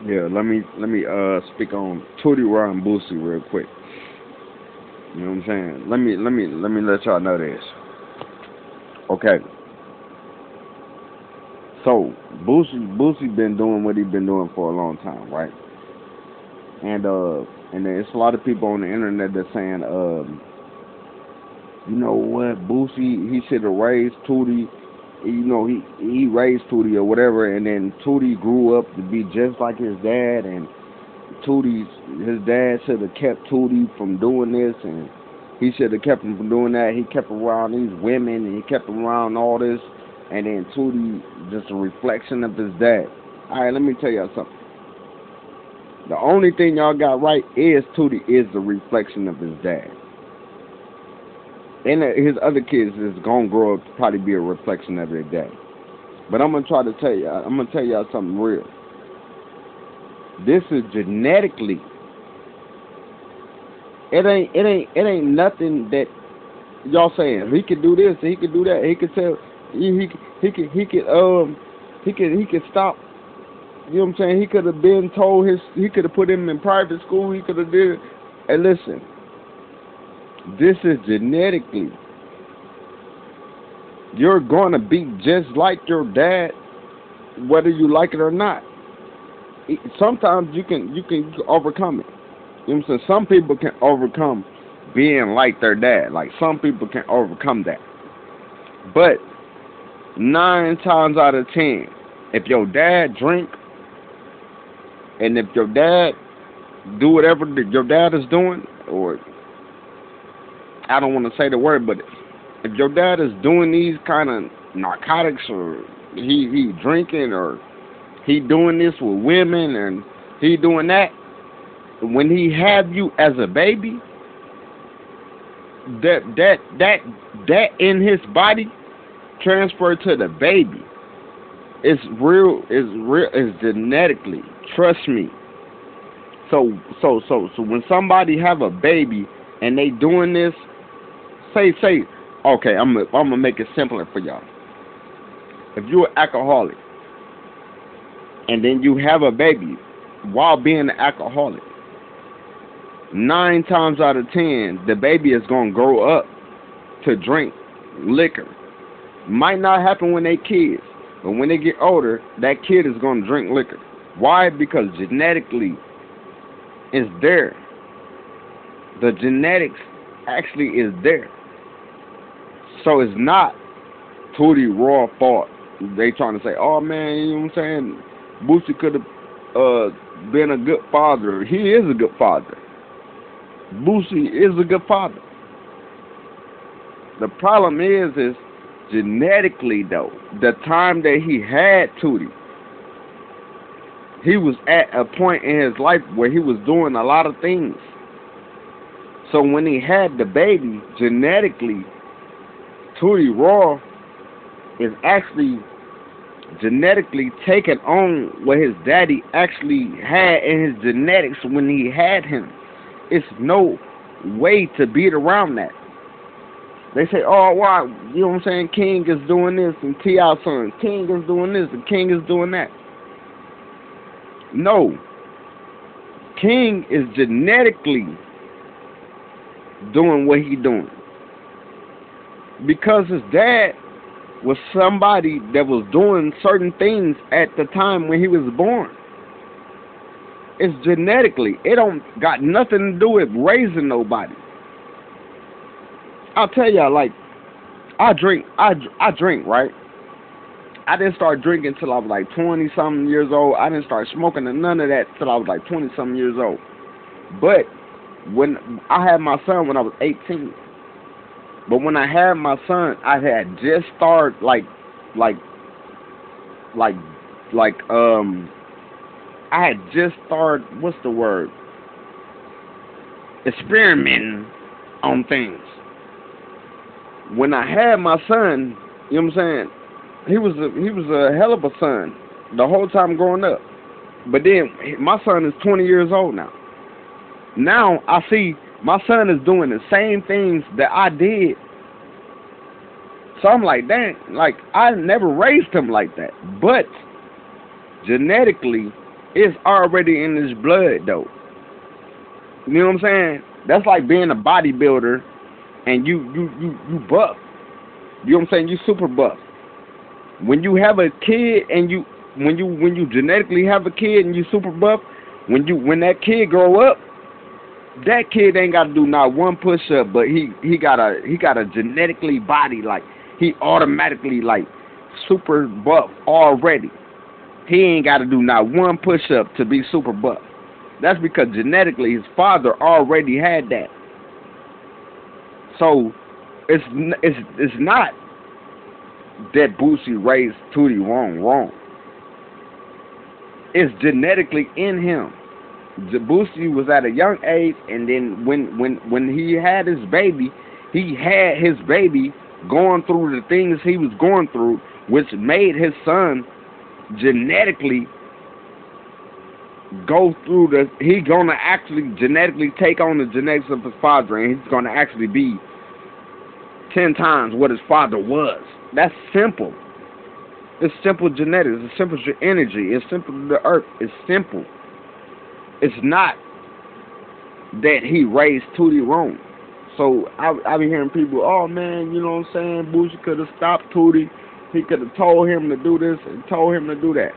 Yeah, let me speak on Tootie Raw and Boosie real quick. You know what I'm saying? Let me let y'all know this. Okay, so Boosie been doing what he been doing for a long time, right? And there's a lot of people on the internet that's saying, you know what, Boosie, he should have raised Tootie. You know, he raised Tootie or whatever, and then Tootie grew up to be just like his dad, and Tootie's his dad should have kept Tootie from doing this, and he should have kept him from doing that. He kept him around these women, and he kept him around all this, and then Tootie just a reflection of his dad. All right, let me tell y'all something. The only thing y'all got right is Tootie is the reflection of his dad. And his other kids is gonna grow up to probably be a reflection of their dad. But I'm gonna try to tell you, I'm gonna tell y'all something real. This is genetically. It ain't nothing that y'all saying. He could do this, he could do that. He could tell. He could stop. You know what I'm saying? He could have been told his. He could have put him in private school. He could have did it. And listen, this is genetically. You're gonna be just like your dad, whether you like it or not. Sometimes you can overcome it. You know what I'm saying? Some people can overcome being like their dad. Like some people can overcome that. But 9 times out of 10, if your dad drink and if your dad do whatever your dad is doing, or I don't want to say the word, but if your dad is doing these kind of narcotics, or he drinking, or he doing this with women, and he doing that, when he have you as a baby, that in his body transfer to the baby. It's real. It's real. It's genetically. Trust me. So when somebody have a baby and they doing this, say, okay, I'm gonna make it simpler for y'all. If you're an alcoholic and then you have a baby while being an alcoholic, 9 times out of 10, the baby is gonna grow up to drink liquor. Might not happen when they kids, but when they get older, that kid is gonna drink liquor. Why? Because genetically it's there. The genetics actually is there. So it's not Tootie Raw fault. They trying to say, oh man, you know what I'm saying? Boosie could have been a good father. He is a good father. Boosie is a good father. The problem is genetically though. The time that he had Tootie, he was at a point in his life where he was doing a lot of things. So when he had the baby, genetically, Tootie Raw is actually genetically taking on what his daddy actually had in his genetics when he had him. It's no way to beat around that. They say, oh, why? You know what I'm saying? King is doing this and T.I. son. King is doing this and King is doing that. No. King is genetically doing what he doing. Because his dad was somebody that was doing certain things at the time when he was born. It's genetically. It don't got nothing to do with raising nobody. I'll tell y'all, like, I drink, right? I didn't start drinking till I was like 20 something years old. I didn't start smoking and none of that till I was like 20 something years old. But when I had my son when I was 18. But when I had my son, I had just started like like I had just started, what's the word? Experimenting on things. When I had my son, you know what I'm saying? He was a hell of a son the whole time growing up. But then my son is 20 years old now. Now I see my son is doing the same things that I did. So I'm like, dang, like I never raised him like that. But genetically, It's already in his blood, though. You know what I'm saying? That's like being a bodybuilder and you buff. You know what I'm saying? You super buff. When you have a kid and when you genetically have a kid and you super buff, when that kid grow up, that kid ain't gotta do not one push up, but he got a genetically body, like he automatically like super buff already. He ain't gotta do not one push up to be super buff. That's because genetically his father already had that. So it's not that Boosie raised Tootie wrong. It's genetically in him. Boosie was at a young age, and then when he had his baby, he had his baby going through the things he was going through, which made his son genetically go through he gonna actually genetically take on the genetics of his father, and he's gonna actually be 10 times what his father was. That's simple. It's simple genetics. It's simple energy. It's simple to the earth. It's simple. It's not that he raised Tootie wrong. So I be hearing people, oh man, you know what I'm saying? Boosie could have stopped Tootie. He could have told him to do this and told him to do that.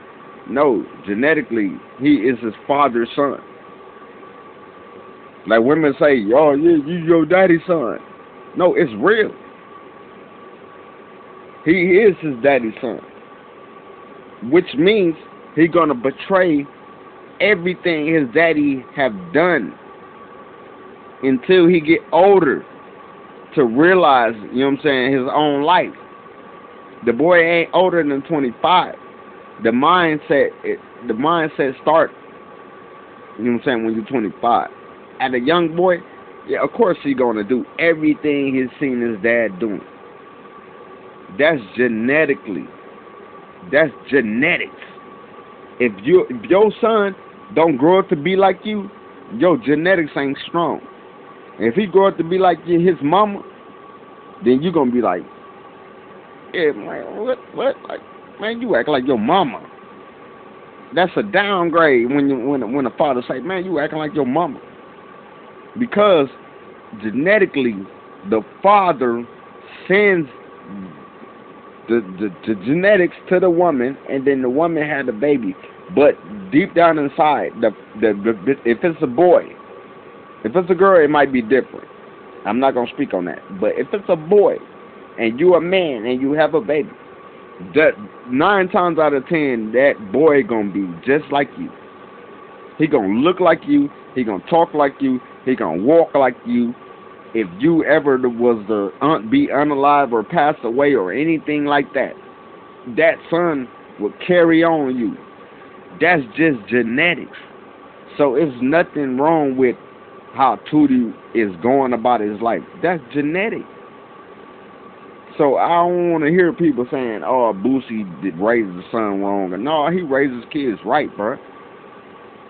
No, genetically, he is his father's son. Like women say, oh yeah, you your daddy's son. No, it's real. He is his daddy's son. Which means he's gonna betray everything his daddy have done until he get older to realize, you know what I'm saying, his own life. The boy ain't older than 25. The mindset start, you know what I'm saying, when you're 25. At a young boy, yeah, of course he's gonna do everything he's seen his dad doing. That's genetically. That's genetics. If your son don't grow up to be like you, your genetics ain't strong. If he grow up to be like his mama, then you gonna be like, yeah, man, what? Like, man, you act like your mama. That's a downgrade when a father say, man, you acting like your mama. Because genetically, the father sends the genetics to the woman, and then the woman had the baby. But deep down inside, if it's a boy, if it's a girl, it might be different. I'm not gonna speak on that. But if it's a boy, and you a man, and you have a baby, that 9 times out of 10, that boy gonna be just like you. He gonna look like you. He gonna talk like you. He gonna walk like you. If you ever was to be unalive or pass away or anything like that, that son will carry on you. That's just genetics. So it's nothing wrong with how Tootie is going about his life. That's genetic. So I don't want to hear people saying, oh, Boosie did raise his son wrong. No, he raised his kids right, bruh.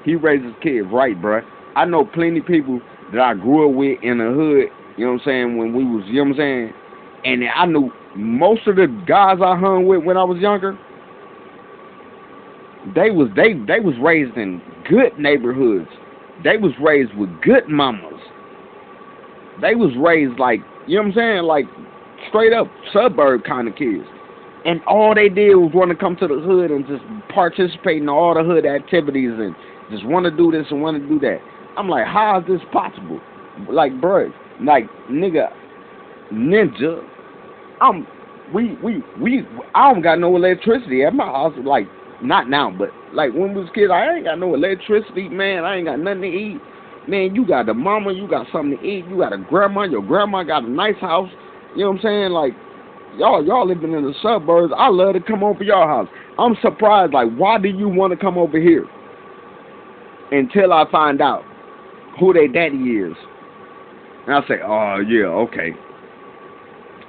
He raised his kids right, bruh. I know plenty of people that I grew up with in the hood, you know what I'm saying, when we was, you know what I'm saying, and I knew most of the guys I hung with when I was younger, they was raised in good neighborhoods. They was raised with good mamas. They was raised like, you know what I'm saying, like straight up suburb kind of kids. And all they did was want to come to the hood and just participate in all the hood activities and just want to do this and want to do that. I'm like, how is this possible? Like, bro, like, nigga, ninja, I don't got no electricity at my house. Like, not now, but like when we was kids, I ain't got no electricity, man. I ain't got nothing to eat. Man, you got the mama, you got something to eat. You got a grandma, your grandma got a nice house. You know what I'm saying? Like, y'all living in the suburbs. I love to come over your house. I'm surprised, like, why do you want to come over here? Until I find out who their daddy is. And I say, oh, yeah, okay.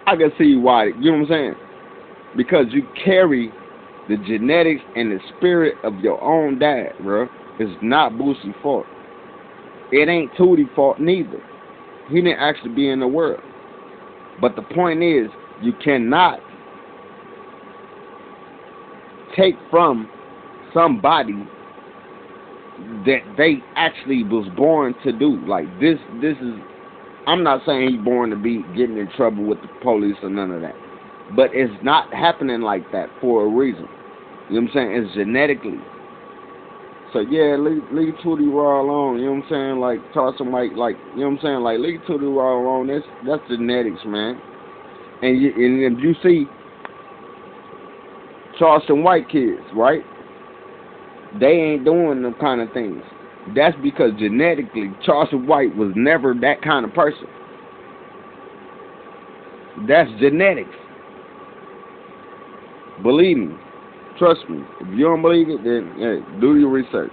I can see why, you know what I'm saying? Because you carry the genetics and the spirit of your own dad, bro. It's not Boosie's fault. It ain't Tootie's fault neither. He didn't actually be in the world. But the point is, you cannot take from somebody that they actually was born to do. Like this is. I'm not saying he's born to be getting in trouble with the police or none of that, but it's not happening like that for a reason. You know what I'm saying? It's genetically. So yeah, leave Tootie Raw alone. You know what I'm saying? Like Charleston White, like you know what I'm saying? Like leave Tootie Raw alone. That's genetics, man. And if you see Charleston White kids, right? They ain't doing them kind of things. That's because genetically, Charleston White was never that kind of person. That's genetics. Believe me. Trust me. If you don't believe it, then hey, do your research.